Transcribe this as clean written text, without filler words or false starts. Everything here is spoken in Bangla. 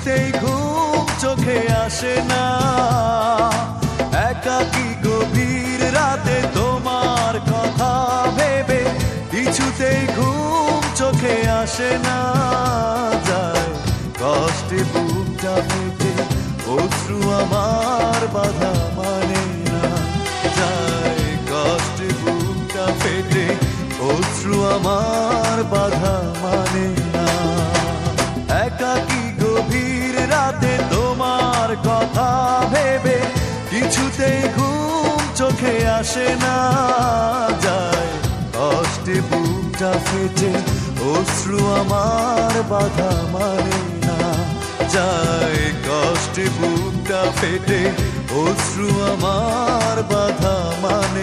কিছুতেই ঘুম চোখে আসে না। একাকী গভীর রাতে তোমার কথা ভেবে কিছুতেই ঘুম চোখে আসে না। যায় কষ্টে বুকটা ফেটে অশ্রু আমার বাধা মানে না। যায় কষ্টে বুকটা ফেটে অশ্রু আমার বাধা মানে না। একাকী গভীর রাতে তোমার কথা ভেবে কিছুতেই ঘুম চোখে আসে না। যায় কষ্টে বুকটা ফেটে অশ্রু আমার বাধা মানে না। যায় কষ্টে বুকটা ফেটে অশ্রু আমার বাধা মানে